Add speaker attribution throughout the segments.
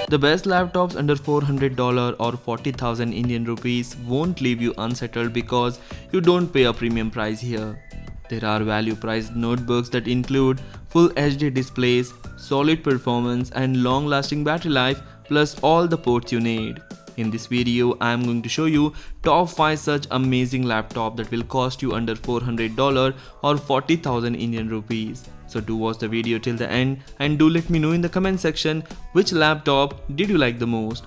Speaker 1: The best laptops under $400 or 40,000 Indian rupees won't leave you unsettled because you don't pay a premium price here. There are value priced notebooks that include full HD displays, solid performance and long lasting battery life plus all the ports you need. In this video, I am going to show you top 5 such amazing laptop that will cost you under $400 or 40,000 Indian rupees. So do watch the video till the end and do let me know in the comment section which laptop did you like the most.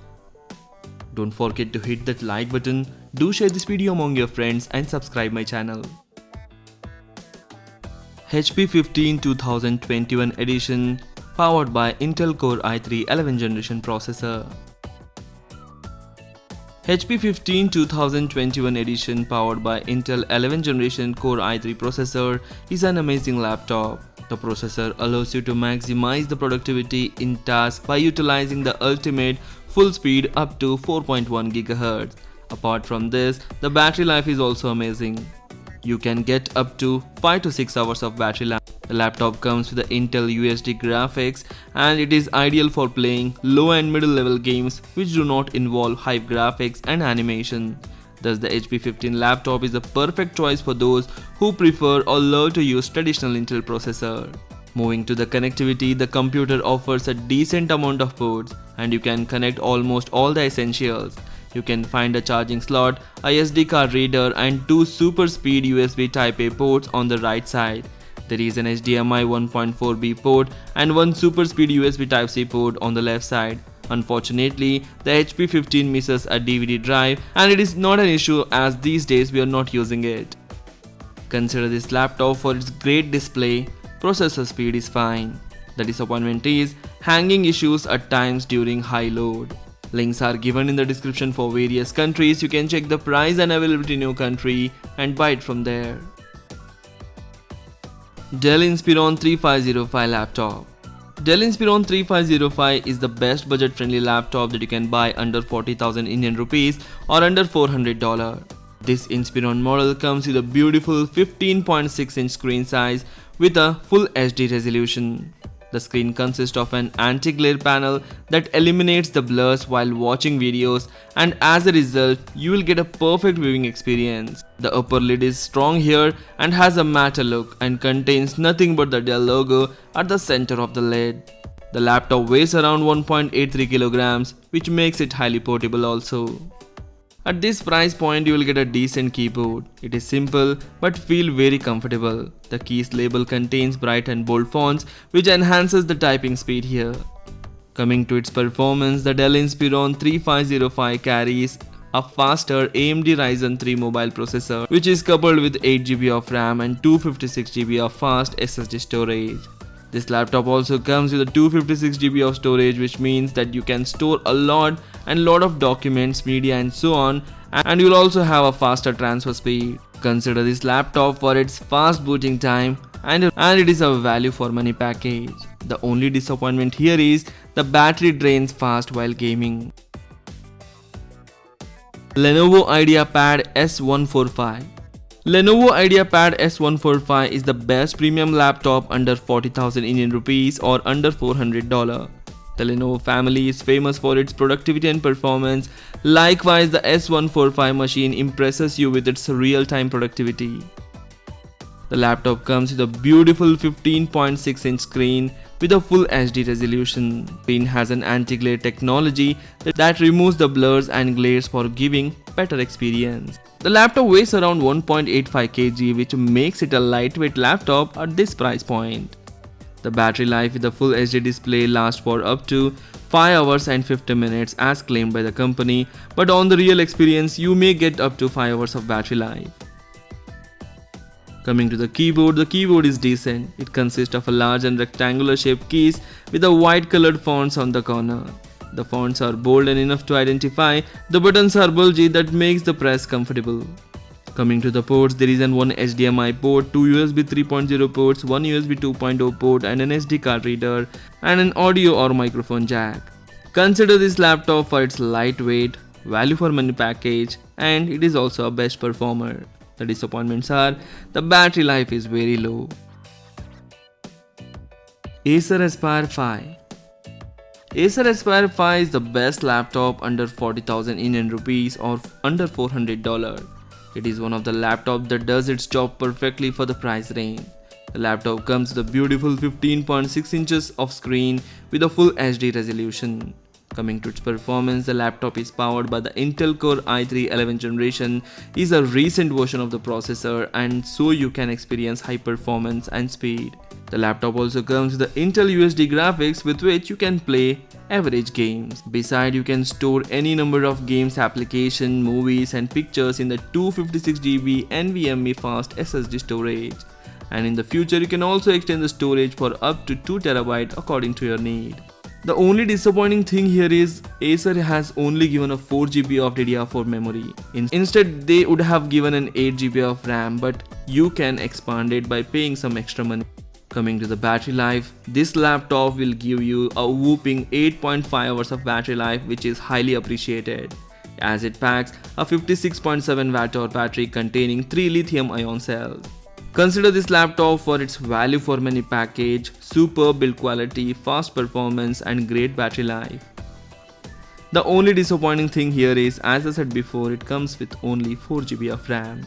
Speaker 1: Don't forget to hit that like button, do share this video among your friends and subscribe my channel. HP 15 2021 edition powered by Intel Core i3 11th generation processor. HP 15 2021 edition powered by Intel 11th generation Core i3 processor is an amazing laptop. The processor allows you to maximize the productivity in tasks by utilizing the ultimate full speed up to 4.1 GHz. Apart from this, the battery life is also amazing. You can get up to 5 to 6 hours of battery life. The laptop comes with the Intel UHD graphics and it is ideal for playing low and middle level games which do not involve high graphics and animation. Thus the HP 15 laptop is the perfect choice for those who prefer or love to use traditional Intel processor. Moving to the connectivity, the computer offers a decent amount of ports and you can connect almost all the essentials. You can find a charging slot, a SD card reader and 2 super speed USB Type-A ports on the right side. There is an HDMI 1.4B port and 1 super speed USB Type-C port on the left side. Unfortunately, the HP 15 misses a DVD drive and it is not an issue as these days we are not using it. Consider this laptop for its great display, processor speed is fine. The disappointment is hanging issues at times during high load. Links are given in the description for various countries. You can check the price and availability in your country and buy it from there. Dell Inspiron 3505 laptop. Dell Inspiron 3505 is the best budget-friendly laptop that you can buy under 40,000 Indian rupees or under $400. This Inspiron model comes with a beautiful 15.6-inch screen size with a full HD resolution. The screen consists of an anti-glare panel that eliminates the blurs while watching videos and as a result, you will get a perfect viewing experience. The upper lid is strong here and has a matte look and contains nothing but the Dell logo at the center of the lid. The laptop weighs around 1.83 kilograms, which makes it highly portable also. At this price point, you will get a decent keyboard. It is simple but feel very comfortable. The keys label contains bright and bold fonts which enhances the typing speed here. Coming to its performance, the Dell Inspiron 3505 carries a faster AMD Ryzen 3 mobile processor which is coupled with 8GB of RAM and 256GB of fast SSD storage. This laptop also comes with a 256GB of storage which means that you can store a lot of documents, media and so on, and you'll also have a faster transfer speed. Consider this laptop for its fast booting time and it is a value for money package. The only disappointment here is the battery drains fast while gaming. Lenovo IdeaPad S145. Lenovo IdeaPad S145 is the best premium laptop under 40,000 Indian rupees or under $400. The Lenovo family is famous for its productivity and performance. Likewise, the S145 machine impresses you with its real-time productivity. The laptop comes with a beautiful 15.6-inch screen with a full HD resolution. The screen has an anti-glare technology that removes the blurs and glares for giving better experience. The laptop weighs around 1.85 kg which makes it a lightweight laptop at this price point. The battery life with the full HD display lasts for up to 5 hours and 50 minutes as claimed by the company, but on the real experience you may get up to 5 hours of battery life. Coming to the keyboard is decent. It consists of a large and rectangular shaped keys with a white colored fonts on the corner. The fonts are bold and enough to identify. The buttons are bulgy that makes the press comfortable. Coming to the ports, there is one HDMI port, 2 USB 3.0 ports, 1 USB 2.0 port and an SD card reader and an audio or microphone jack. Consider this laptop for its lightweight, value for money package and it is also a best performer. The disappointments are the battery life is very low. Acer Aspire 5. Acer Aspire 5 is the best laptop under 40,000 Indian rupees or under $400. It is one of the laptops that does its job perfectly for the price range. The laptop comes with a beautiful 15.6 inches of screen with a full HD resolution. Coming to its performance, the laptop is powered by the Intel Core i3 11th generation, is a recent version of the processor, and so you can experience high performance and speed. The laptop also comes with the Intel USD graphics with which you can play average games. Besides, you can store any number of games, applications, movies and pictures in the 256GB NVMe fast SSD storage. And in the future, you can also extend the storage for up to 2TB according to your need. The only disappointing thing here is Acer has only given a 4GB of DDR4 memory. Instead, they would have given an 8GB of RAM, but you can expand it by paying some extra money. Coming to the battery life, this laptop will give you a whopping 8.5 hours of battery life, which is highly appreciated, as it packs a 56.7 Wh battery containing 3 lithium-ion cells. Consider this laptop for its value for money package, superb build quality, fast performance and great battery life. The only disappointing thing here is, as I said before, it comes with only 4GB of RAM.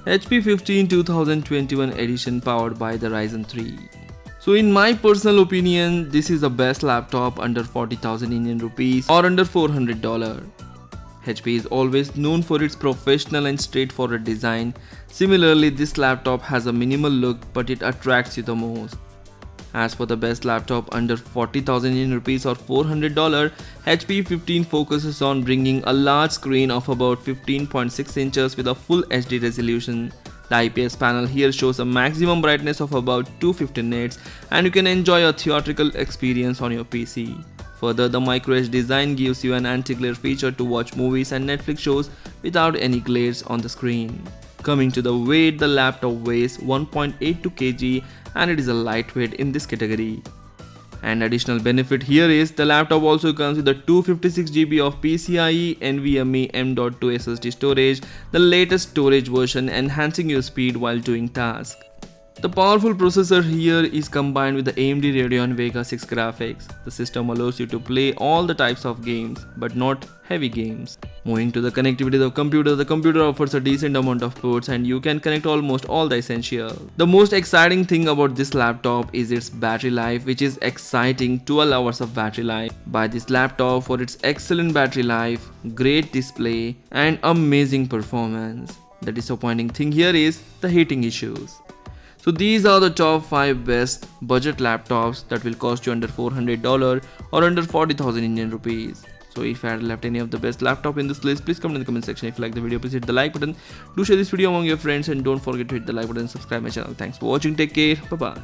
Speaker 1: HP 15 2021 edition powered by the Ryzen 3. So in my personal opinion, this is the best laptop under 40,000 Indian rupees or under $400. HP is always known for its professional and straightforward design. Similarly, this laptop has a minimal look, but it attracts you the most. As for the best laptop under 40,000 Indian rupees or $400, HP 15 focuses on bringing a large screen of about 15.6 inches with a full HD resolution. The IPS panel here shows a maximum brightness of about 250 nits, and you can enjoy a theatrical experience on your PC. Further, the micro-edge design gives you an anti-glare feature to watch movies and Netflix shows without any glares on the screen. Coming to the weight, the laptop weighs 1.82 kg and it is a lightweight in this category. An additional benefit here is the laptop also comes with a 256GB of PCIe NVMe M.2 SSD storage, the latest storage version, enhancing your speed while doing tasks. The powerful processor here is combined with the AMD Radeon Vega 6 graphics. The system allows you to play all the types of games, but not heavy games. Moving to the connectivity of the computer offers a decent amount of ports and you can connect almost all the essential. The most exciting thing about this laptop is its battery life, which is exciting 12 hours of battery life. Buy this laptop for its excellent battery life, great display and amazing performance. The disappointing thing here is the heating issues. So these are the top 5 best budget laptops that will cost you under $400 or under 40,000 Indian rupees. So if I had left any of the best laptop in this list, please comment in the comment section. If you like the video, please hit the like button. Do share this video among your friends and don't forget to hit the like button and subscribe my channel. Thanks for watching. Take care. Bye bye.